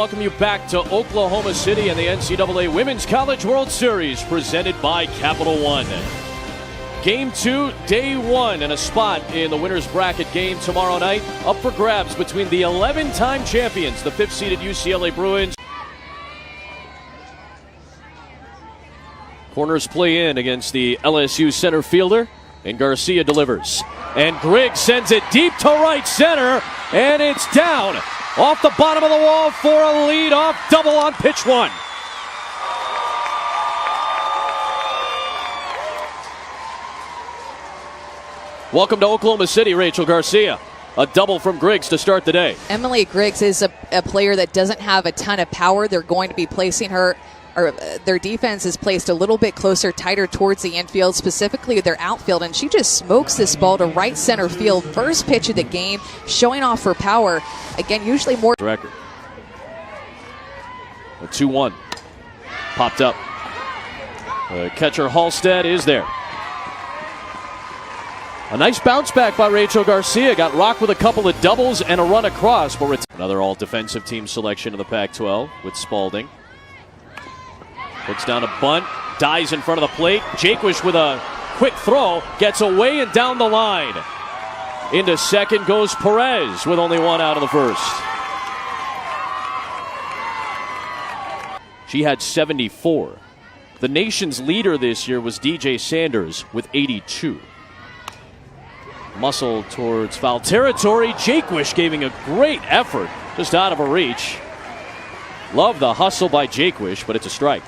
Welcome you back to Oklahoma City and the NCAA Women's College World Series presented by Capital One. Game 2, day 1, and a spot in the winner's bracket game tomorrow night up for grabs between the 11-time champions, the 5th-seeded UCLA Bruins. Corners play in against the LSU center fielder, and Garcia delivers. And Griggs sends it deep to right center, and it's down off the bottom of the wall for a lead-off double on pitch 1. Welcome to Oklahoma City, Rachel Garcia. A double from Griggs to start the day. Emily Griggs is a player that doesn't have a ton of power. They're going to be placing her, or their defense is placed a little bit closer, tighter towards the infield, specifically their outfield, and she just smokes this ball to right center field. First pitch of the game, showing off her power. Again, usually more. Record. A 2-1. Popped up. Catcher Halstead is there. A nice bounce back by Rachel Garcia. Got rocked with a couple of doubles and a run across. But another all-defensive team selection of the Pac-12 with Spalding. Puts down a bunt, dies in front of the plate. Jaquish with a quick throw, gets away and down the line. Into second goes Perez with only one out of the first. She had 74. The nation's leader this year was DJ Sanders with 82. Muscle towards foul territory. Jaquish giving a great effort just out of her reach. Love the hustle by Jaquish, but it's a strike.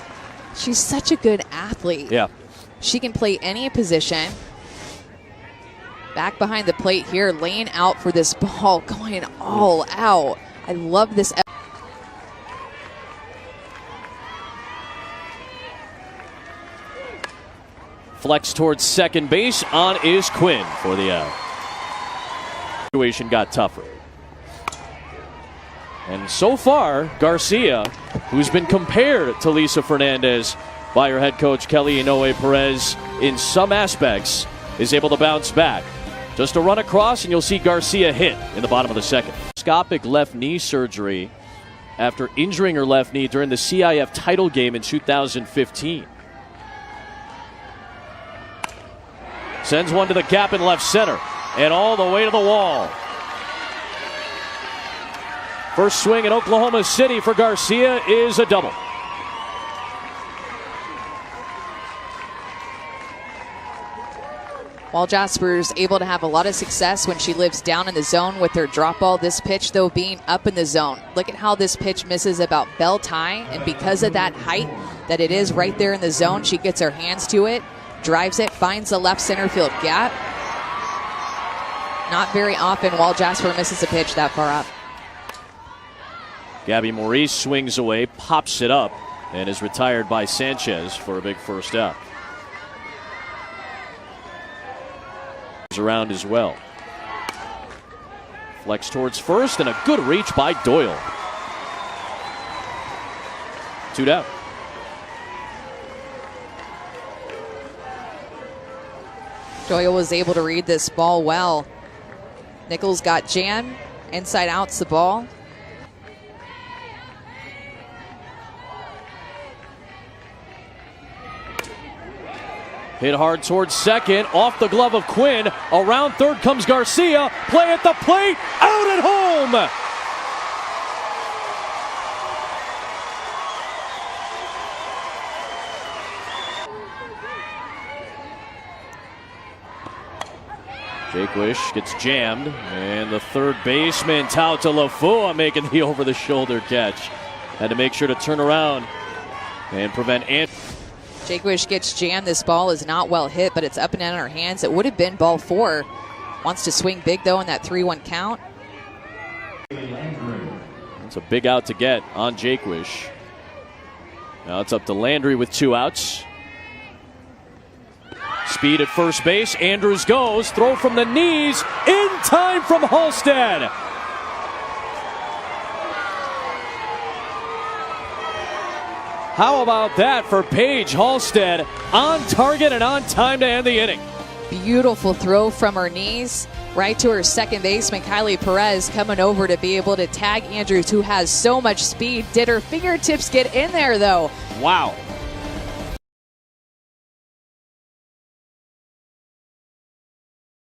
She's such a good athlete. Yeah. She can play any position. Back behind the plate here, laying out for this ball, going all out. I love this. Flex towards second base. On is Quinn for the out. Situation got tougher. And so far, Garcia, who's been compared to Lisa Fernandez by her head coach Kelly Inoue Perez in some aspects, is able to bounce back. Just a run across, and you'll see Garcia hit in the bottom of the second. Endoscopic left knee surgery after injuring her left knee during the CIF title game in 2015. Sends one to the gap in left center, and all the way to the wall. First swing in Oklahoma City for Garcia is a double. While Jasper's able to have a lot of success when she lives down in the zone with her drop ball, this pitch, though, being up in the zone. Look at how this pitch misses about belt high, and because of that height that it is right there in the zone, she gets her hands to it, drives it, finds the left center field gap. Not very often while Jasper misses a pitch that far up. Gabby Maurice swings away, pops it up, and is retired by Sanchez for a big first out. Around as well. Flex towards first, and a good reach by Doyle. 2 down. Doyle was able to read this ball well. Nichols got jammed. Inside out's the ball. Hit hard towards second, off the glove of Quinn. Around third comes Garcia. Play at the plate, out at home. Jaquish gets jammed, and the third baseman, Tauta Lafua, making the over-the-shoulder catch. Had to make sure to turn around and prevent Jaquish gets jammed. This ball is not well hit, but it's up and down in her hands. It would have been ball 4. Wants to swing big, though, in that 3-1 count. It's a big out to get on Jaquish. Now it's up to Landry with 2 outs. Speed at first base. Andrews goes. Throw from the knees. In time from Halstead. How about that for Paige Halstead? On target and on time to end the inning. Beautiful throw from her knees. right to her second baseman, Kylie Perez, coming over to be able to tag Andrews, who has so much speed. Did her fingertips get in there, though? Wow.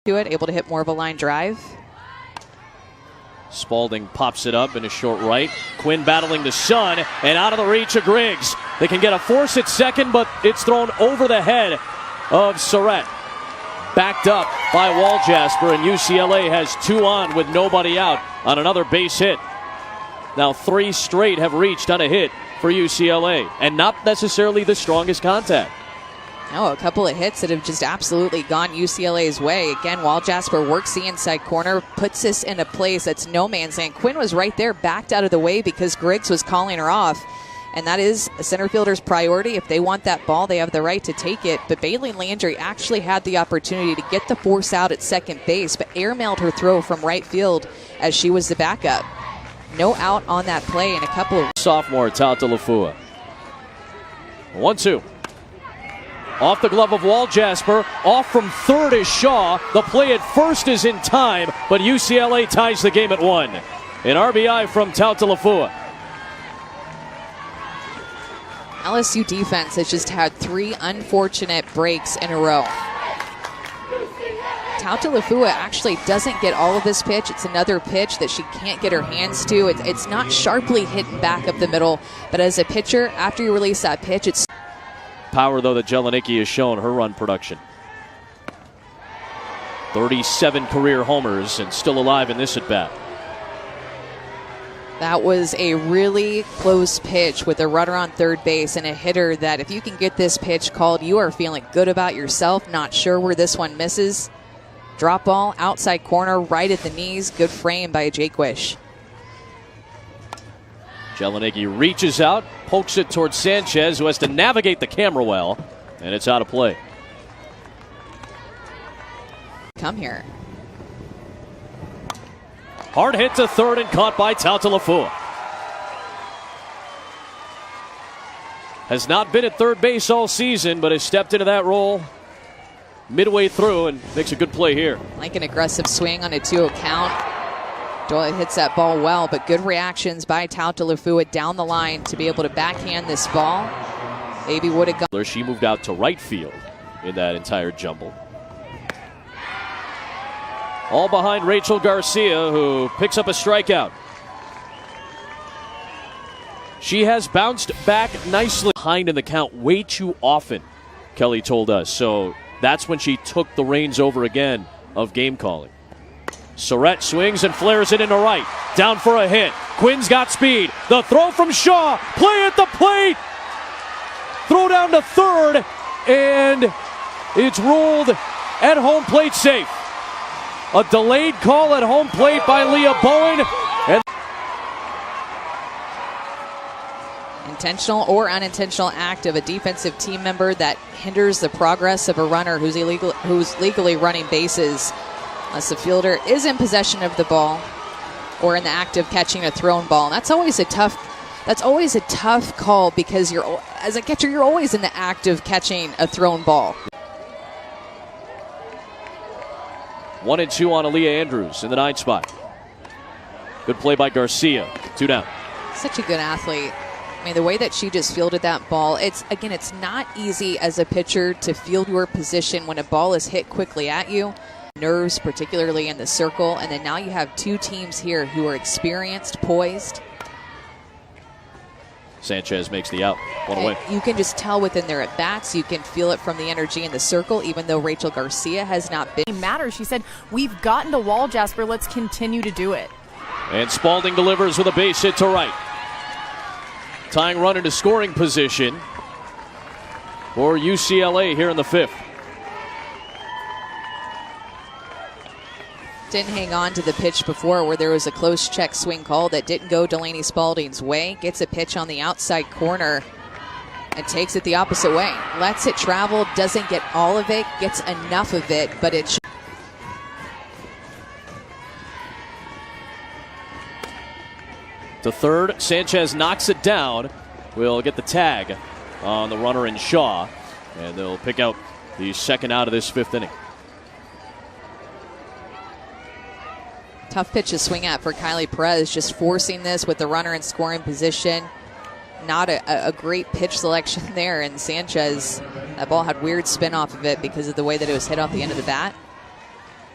To it, able to hit more of a line drive. Spalding pops it up in a short right. Quinn battling the sun and out of the reach of Griggs. They can get a force at second, but it's thrown over the head of Surratt. Backed up by Waljasper, and UCLA has 2 on with nobody out on another base hit. Now 3 straight have reached on a hit for UCLA, and not necessarily the strongest contact. No, a couple of hits that have just absolutely gone UCLA's way. Again, Waljasper works the inside corner, puts this in a place that's no man's land. Quinn was right there, backed out of the way because Griggs was calling her off. And that is a center fielder's priority. If they want that ball, they have the right to take it. But Bailey Landry actually had the opportunity to get the force out at second base, but airmailed her throw from right field as she was the backup. No out on that play in a couple of... Sophomore Tauta Lafua. 1-2. Off the glove of Waljasper. Off from third is Shaw. The play at first is in time, but UCLA ties the game at 1. An RBI from Tauta Lafua. LSU defense has just had 3 unfortunate breaks in a row. Tauta Lafua actually doesn't get all of this pitch. It's another pitch that she can't get her hands to. It's not sharply hitting back up the middle, but as a pitcher, after you release that pitch, it's... Power, though, that Jelinicki has shown her run production. 37 career homers and still alive in this at-bat. That was a really close pitch with a runner on third base and a hitter that if you can get this pitch called, you are feeling good about yourself, not sure where this one misses. Drop ball, outside corner, right at the knees. Good frame by Jaquish. Jelinicki reaches out, pokes it towards Sanchez, who has to navigate the camera well, and it's out of play. Come here. Hard hit to third and caught by Tauta Lafua. Has not been at third base all season, but has stepped into that role midway through and makes a good play here. Like an aggressive swing on a 2-0 count. Doyle hits that ball well, but good reactions by Tauta Lafua down the line to be able to backhand this ball. Maybe would have gone. She moved out to right field in that entire jumble. All behind Rachel Garcia, who picks up a strikeout. She has bounced back nicely. Behind in the count way too often, Kelly told us. So that's when she took the reins over again of game calling. Surratt swings and flares it into right. Down for a hit. Quinn's got speed. The throw from Shaw. Play at the plate. Throw down to third. And it's ruled at home plate safe. A delayed call at home plate by Leah Bowen. And intentional or unintentional act of a defensive team member that hinders the progress of a runner who's legally running bases. Unless the fielder is in possession of the ball or in the act of catching a thrown ball. And that's always a tough call because as a catcher, you're always in the act of catching a thrown ball. 1-2 on Aaliyah Andrews in the 9th spot. Good play by Garcia. 2 down. Such a good athlete. I mean, the way that she just fielded that ball, it's not easy as a pitcher to field your position when a ball is hit quickly at you. Nerves, particularly in the circle, and then now you have 2 teams here who are experienced, poised. Sanchez makes the out. 1 away. You can just tell within their at-bats. You can feel it from the energy in the circle, even though Rachel Garcia has not been. It matters. She said, we've gotten to Waljasper. Let's continue to do it. And Spalding delivers with a base hit to right. Tying run into scoring position for UCLA here in the 5th. Didn't hang on to the pitch before where there was a close check swing call that didn't go Delaney Spalding's way. Gets a pitch on the outside corner and takes it the opposite way. Lets it travel, doesn't get all of it, gets enough of it, but it... To third, Sanchez knocks it down. We'll get the tag on the runner in Shaw, and they'll pick out the second out of this 5th inning. Tough pitch to swing at for Kylie Perez, just forcing this with the runner in scoring position. Not a great pitch selection there, and Sanchez, that ball had weird spin off of it because of the way that it was hit off the end of the bat.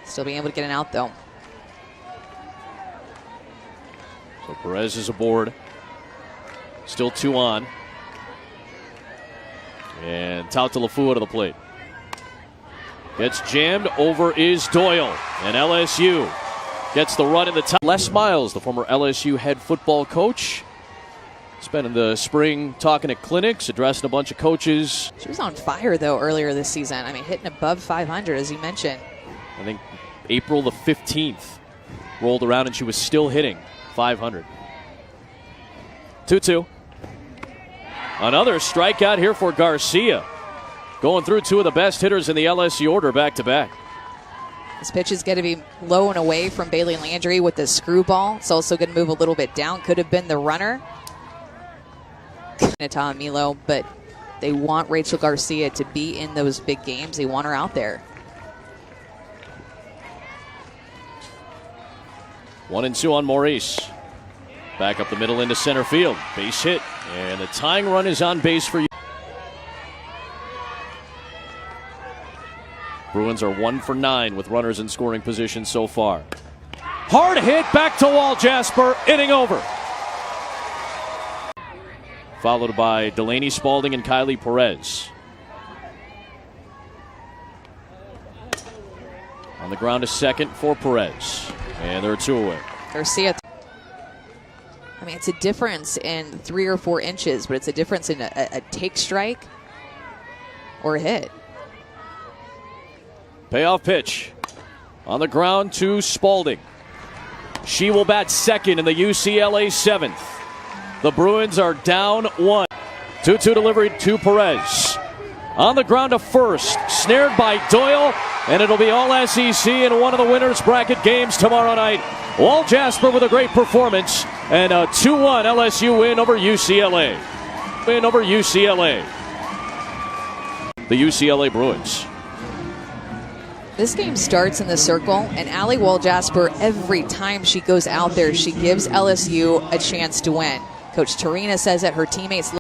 Still being able to get an out, though. So Perez is aboard. Still 2 on. And Tautalafu to the plate. Gets jammed. Over is Doyle. And LSU gets the run in the top. Les Miles, the former LSU head football coach, spending the spring talking at clinics, addressing a bunch of coaches. She was on fire, though, earlier this season. I mean, hitting above 500, as you mentioned. I think April the 15th rolled around and she was still hitting 500. 2-2. Another strikeout here for Garcia. Going through 2 of the best hitters in the LSU order back-to-back. This pitch is going to be low and away from Bailey Landry with the screwball. It's also going to move a little bit down. Could have been the runner. Tom Milo, but they want Rachel Garcia to be in those big games. They want her out there. 1-2 on Maurice. Back up the middle into center field. Base hit. And the tying run is on base for you. Bruins are 1 for 9 with runners in scoring position so far. Hard hit back to Wall Jasper. Inning over. Followed by Delaney Spalding and Kylie Perez. On the ground to second for Perez. And there are 2 away. Garcia. I mean, it's a difference in 3 or 4 inches, but it's a difference in a take strike or a hit. Payoff pitch. On the ground to Spalding. She will bat second in the UCLA 7th. The Bruins are down 1. 2-2 delivery to Perez. On the ground to first. Snared by Doyle. And it'll be all SEC in one of the winners bracket games tomorrow night. Wall Jasper with a great performance. And a 2-1 LSU win over UCLA. Win over UCLA. The UCLA Bruins. This game starts in the circle, and Allie Wall Jasper, every time she goes out there, she gives LSU a chance to win. Coach Tarina says that her teammates